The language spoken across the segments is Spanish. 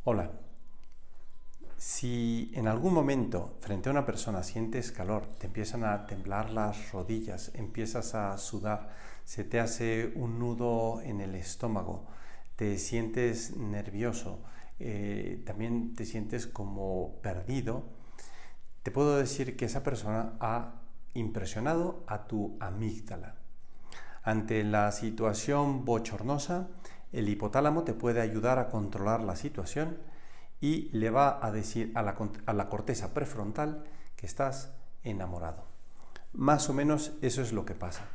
Hola. Si en algún momento frente a una persona sientes calor, te empiezan a temblar las rodillas, empiezas a sudar, se te hace un nudo en el estómago, te sientes nervioso, también te sientes como perdido, te puedo decir que esa persona ha impresionado a tu amígdala. Ante la situación bochornosa, el hipotálamo te puede ayudar a controlar la situación y le va a decir a la corteza prefrontal que estás enamorado. Más o menos eso es lo que pasa.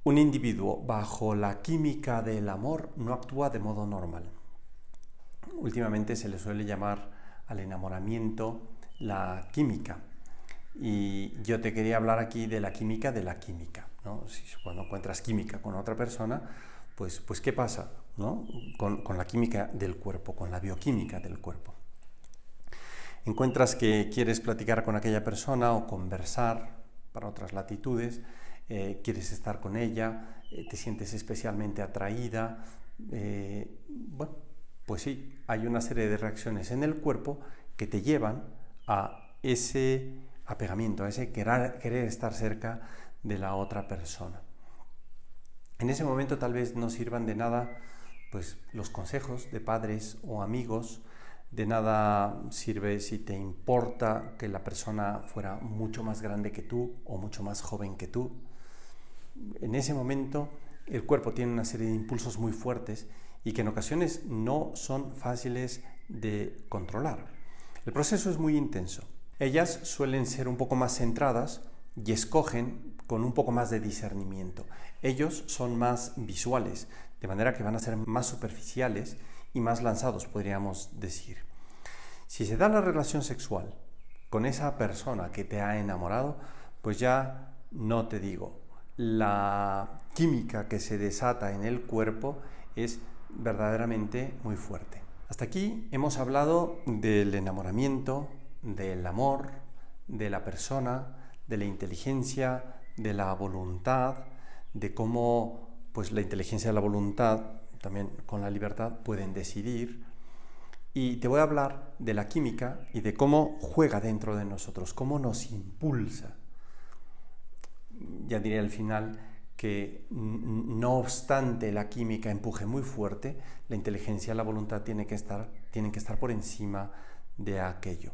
Un individuo bajo la química del amor no actúa de modo normal. Últimamente se le suele llamar al enamoramiento la química. Y yo te quería hablar aquí de la química, ¿no? Si cuando encuentras química con otra persona, pues ¿qué pasa, ¿no? con la química del cuerpo, con la bioquímica del cuerpo? Encuentras que quieres platicar con aquella persona o conversar para otras latitudes, quieres estar con ella, te sientes especialmente atraída. Bueno, pues sí, hay una serie de reacciones en el cuerpo que te llevan a ese apegamiento, a ese querer estar cerca de la otra persona. En ese momento tal vez no sirvan de nada pues los consejos de padres o amigos, de nada sirve si te importa que la persona fuera mucho más grande que tú o mucho más joven que tú. En ese momento el cuerpo tiene una serie de impulsos muy fuertes y que en ocasiones no son fáciles de controlar. El proceso es muy intenso. Ellas suelen ser un poco más centradas y escogen con un poco más de discernimiento. Ellos son más visuales, de manera que van a ser más superficiales y más lanzados, podríamos decir. Si se da la relación sexual con esa persona que te ha enamorado, pues ya no te digo. La química que se desata en el cuerpo es verdaderamente muy fuerte. Hasta aquí hemos hablado del enamoramiento, del amor, de la persona, de la inteligencia, de la voluntad, de cómo pues la inteligencia y la voluntad, también con la libertad, pueden decidir. Y te voy a hablar de la química y de cómo juega dentro de nosotros, cómo nos impulsa. Ya diré al final que no obstante la química empuje muy fuerte, la inteligencia y la voluntad tienen que estar por encima de aquello.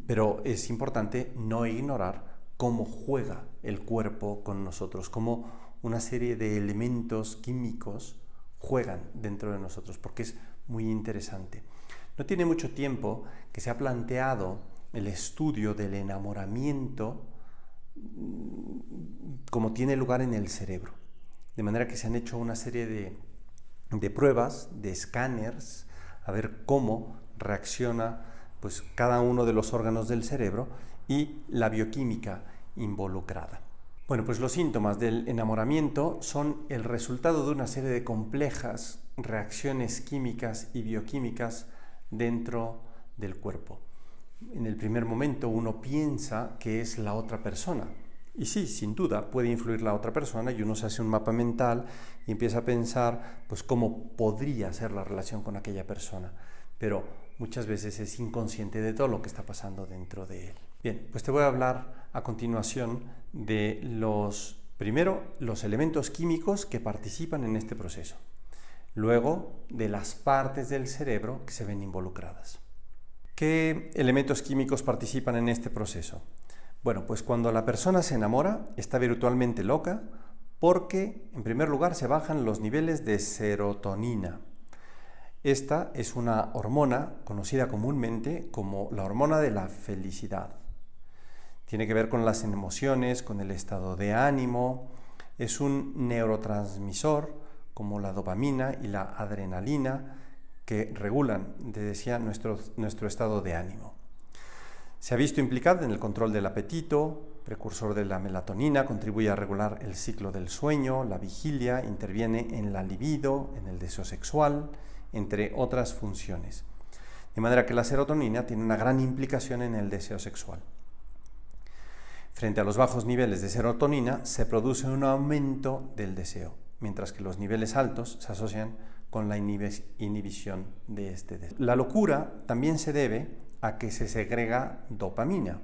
Pero es importante no ignorar cómo juega el cuerpo con nosotros, cómo una serie de elementos químicos juegan dentro de nosotros, porque es muy interesante. No tiene mucho tiempo que se ha planteado el estudio del enamoramiento como tiene lugar en el cerebro, de manera que se han hecho una serie de pruebas, de escáneres, a ver cómo reacciona pues cada uno de los órganos del cerebro y la bioquímica involucrada. Bueno, pues los síntomas del enamoramiento son el resultado de una serie de complejas reacciones químicas y bioquímicas dentro del cuerpo. En el primer momento uno piensa que es la otra persona. Y sí, sin duda, puede influir la otra persona y uno se hace un mapa mental y empieza a pensar pues cómo podría ser la relación con aquella persona. Pero muchas veces es inconsciente de todo lo que está pasando dentro de él. Bien, pues te voy a hablar a continuación de primero los elementos químicos que participan en este proceso, luego de las partes del cerebro que se ven involucradas. ¿Qué elementos químicos participan en este proceso? Bueno, pues cuando la persona se enamora está virtualmente loca porque, en primer lugar, se bajan los niveles de serotonina. Esta es una hormona conocida comúnmente como la hormona de la felicidad. Tiene que ver con las emociones, con el estado de ánimo. Es un neurotransmisor como la dopamina y la adrenalina que regulan, te decía, nuestro estado de ánimo. Se ha visto implicado en el control del apetito, precursor de la melatonina, contribuye a regular el ciclo del sueño, la vigilia, interviene en la libido, en el deseo sexual, entre otras funciones. De manera que la serotonina tiene una gran implicación en el deseo sexual. Frente a los bajos niveles de serotonina se produce un aumento del deseo, mientras que los niveles altos se asocian con la inhibición de este deseo. La locura también se debe a que se segrega dopamina.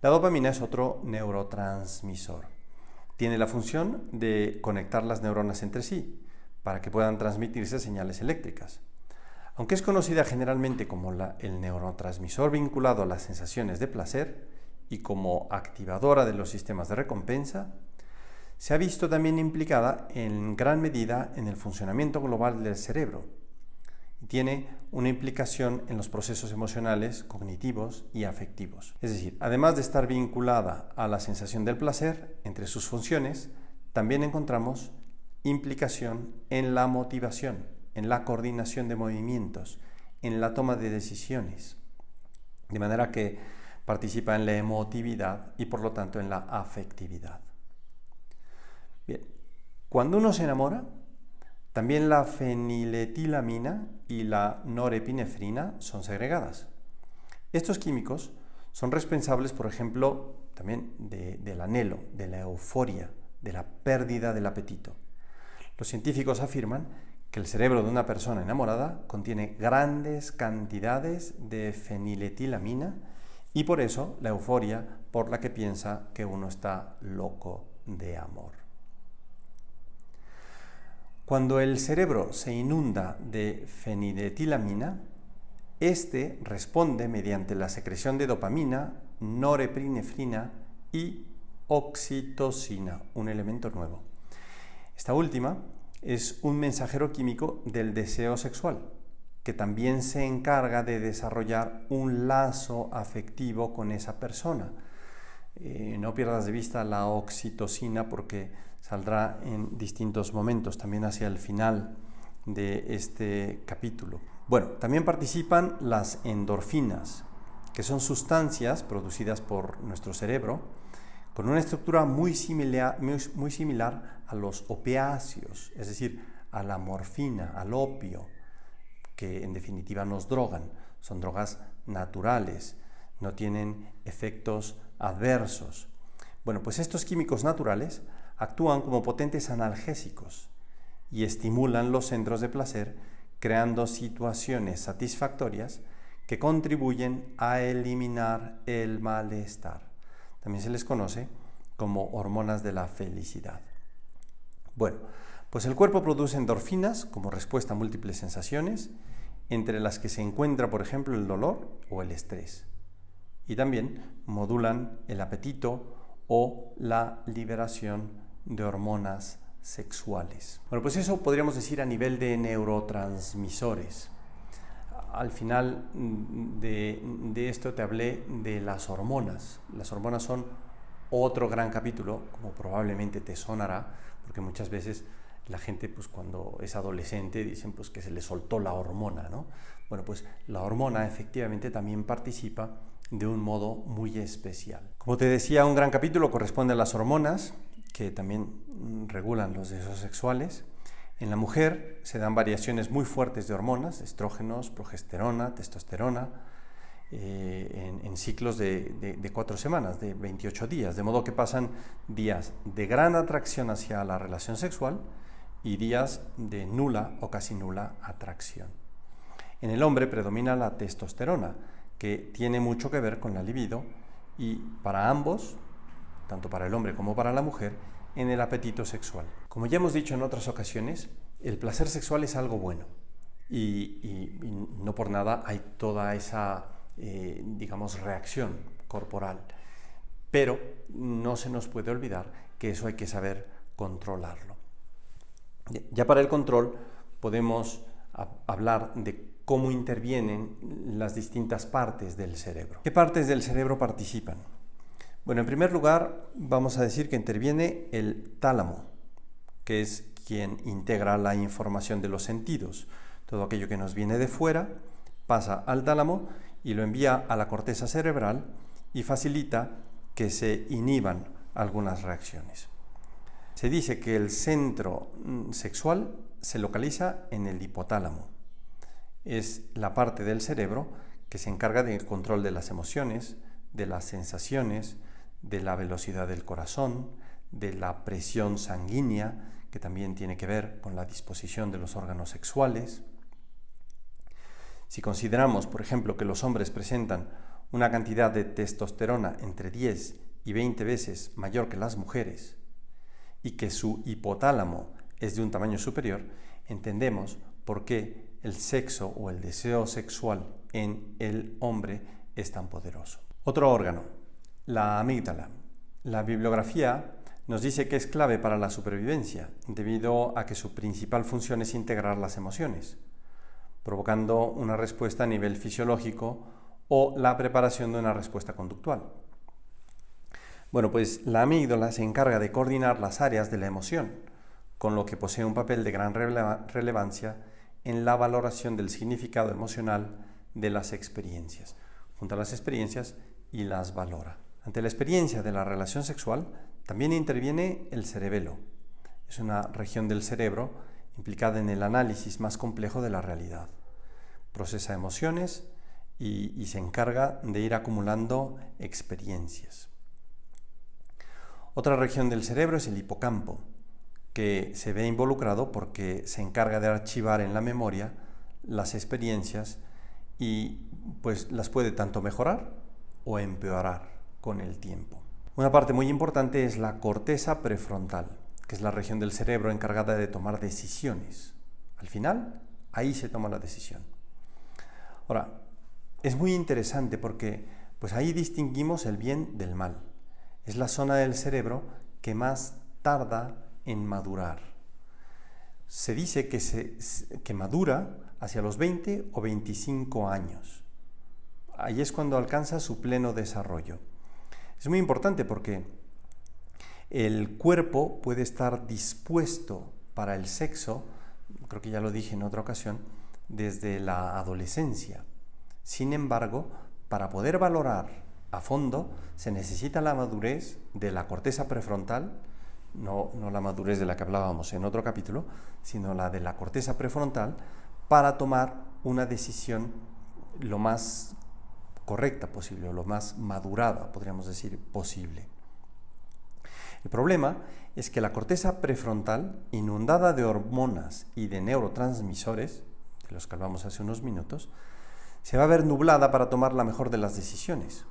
La dopamina es otro neurotransmisor. Tiene la función de conectar las neuronas entre sí para que puedan transmitirse señales eléctricas. Aunque es conocida generalmente como el neurotransmisor vinculado a las sensaciones de placer y como activadora de los sistemas de recompensa, se ha visto también implicada en gran medida en el funcionamiento global del cerebro y tiene una implicación en los procesos emocionales, cognitivos y afectivos. Es decir, además de estar vinculada a la sensación del placer, entre sus funciones, también encontramos implicación en la motivación, en la coordinación de movimientos, en la toma de decisiones, de manera que participa en la emotividad y por lo tanto en la afectividad. Bien, cuando uno se enamora, también la feniletilamina y la norepinefrina son segregadas. Estos químicos son responsables, por ejemplo, también del anhelo, de la euforia, de la pérdida del apetito. Los científicos afirman que el cerebro de una persona enamorada contiene grandes cantidades de feniletilamina y por eso la euforia por la que piensa que uno está loco de amor. Cuando el cerebro se inunda de feniletilamina, este responde mediante la secreción de dopamina, norepinefrina y oxitocina, un elemento nuevo. Esta última es un mensajero químico del deseo sexual, que también se encarga de desarrollar un lazo afectivo con esa persona. No pierdas de vista la oxitocina porque saldrá en distintos momentos, también hacia el final de este capítulo. Bueno, también participan las endorfinas, que son sustancias producidas por nuestro cerebro con una estructura muy similar a los opiáceos, es decir, a la morfina, al opio, que en definitiva nos drogan. Son drogas naturales, no tienen efectos adversos. Bueno, pues estos químicos naturales actúan como potentes analgésicos y estimulan los centros de placer, creando situaciones satisfactorias que contribuyen a eliminar el malestar. También se les conoce como hormonas de la felicidad. Bueno, pues el cuerpo produce endorfinas como respuesta a múltiples sensaciones, entre las que se encuentra, por ejemplo, el dolor o el estrés. Y también modulan el apetito o la liberación de hormonas sexuales. Bueno, pues eso podríamos decir a nivel de neurotransmisores. Al final de esto te hablé de las hormonas. Las hormonas son otro gran capítulo, como probablemente te sonará, porque muchas veces la gente, pues cuando es adolescente, dicen pues que se le soltó la hormona, ¿no? Bueno, pues la hormona efectivamente también participa de un modo muy especial. Como te decía, un gran capítulo corresponde a las hormonas, que también regulan los deseos sexuales. En la mujer se dan variaciones muy fuertes de hormonas, estrógenos, progesterona, testosterona, en ciclos de 4 semanas, de 28 días, de modo que pasan días de gran atracción hacia la relación sexual y días de nula o casi nula atracción. En el hombre predomina la testosterona, que tiene mucho que ver con la libido y para ambos, tanto para el hombre como para la mujer, en el apetito sexual. Como ya hemos dicho en otras ocasiones, el placer sexual es algo bueno y no por nada hay toda esa, reacción corporal. Pero no se nos puede olvidar que eso hay que saber controlarlo. Ya para el control podemos hablar de cómo intervienen las distintas partes del cerebro. ¿Qué partes del cerebro participan? Bueno, en primer lugar vamos a decir que interviene el tálamo, que es quien integra la información de los sentidos. Todo aquello que nos viene de fuera pasa al tálamo y lo envía a la corteza cerebral y facilita que se inhiban algunas reacciones. Se dice que el centro sexual se localiza en el hipotálamo. Es la parte del cerebro que se encarga del control de las emociones, de las sensaciones, de la velocidad del corazón, de la presión sanguínea, que también tiene que ver con la disposición de los órganos sexuales. Si consideramos, por ejemplo, que los hombres presentan una cantidad de testosterona entre 10 y 20 veces mayor que las mujeres y que su hipotálamo es de un tamaño superior, entendemos por qué el sexo o el deseo sexual en el hombre es tan poderoso. Otro órgano, la amígdala. La bibliografía nos dice que es clave para la supervivencia, debido a que su principal función es integrar las emociones, provocando una respuesta a nivel fisiológico o la preparación de una respuesta conductual. Bueno, pues la amígdala se encarga de coordinar las áreas de la emoción, con lo que posee un papel de gran relevancia en la valoración del significado emocional de las experiencias. Junta las experiencias y las valora. Ante la experiencia de la relación sexual, también interviene el cerebelo. Es una región del cerebro implicada en el análisis más complejo de la realidad. Procesa emociones y se encarga de ir acumulando experiencias. Otra región del cerebro es el hipocampo, que se ve involucrado porque se encarga de archivar en la memoria las experiencias y pues las puede tanto mejorar o empeorar con el tiempo. Una parte muy importante es la corteza prefrontal, que es la región del cerebro encargada de tomar decisiones. Al final, ahí se toma la decisión. Ahora, es muy interesante porque pues ahí distinguimos el bien del mal. Es la zona del cerebro que más tarda en madurar. Se dice que madura hacia los 20 o 25 años. Ahí es cuando alcanza su pleno desarrollo. Es muy importante porque el cuerpo puede estar dispuesto para el sexo, creo que ya lo dije en otra ocasión, desde la adolescencia. Sin embargo, para poder valorar a fondo se necesita la madurez de la corteza prefrontal, no la madurez de la que hablábamos en otro capítulo, sino la de la corteza prefrontal, para tomar una decisión lo más correcta posible, o lo más madurada, podríamos decir, posible. El problema es que la corteza prefrontal, inundada de hormonas y de neurotransmisores, de los que hablamos hace unos minutos, se va a ver nublada para tomar la mejor de las decisiones.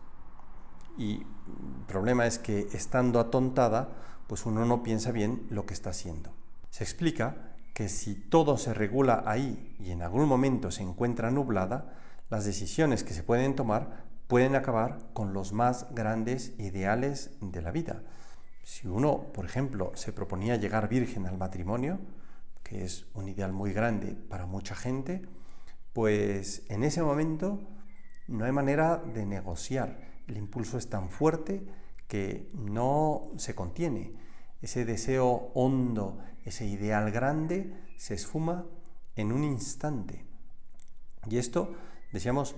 Y el problema es que, estando atontada, pues uno no piensa bien lo que está haciendo. Se explica que si todo se regula ahí y en algún momento se encuentra nublada, las decisiones que se pueden tomar pueden acabar con los más grandes ideales de la vida. Si uno, por ejemplo, se proponía llegar virgen al matrimonio, que es un ideal muy grande para mucha gente, pues en ese momento no hay manera de negociar. El impulso es tan fuerte que no se contiene. Ese deseo hondo, ese ideal grande, se esfuma en un instante. Y esto, decíamos,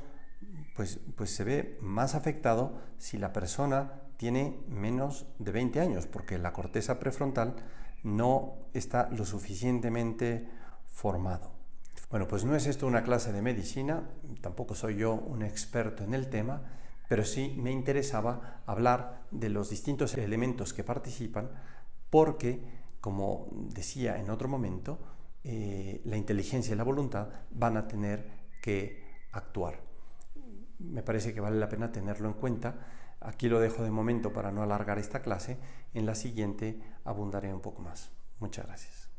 pues se ve más afectado si la persona tiene menos de 20 años, porque la corteza prefrontal no está lo suficientemente formado. Bueno, pues no es esto una clase de medicina, tampoco soy yo un experto en el tema, pero sí me interesaba hablar de los distintos elementos que participan, porque, como decía en otro momento, la inteligencia y la voluntad van a tener que actuar. Me parece que vale la pena tenerlo en cuenta. Aquí lo dejo de momento para no alargar esta clase. En la siguiente abundaré un poco más. Muchas gracias.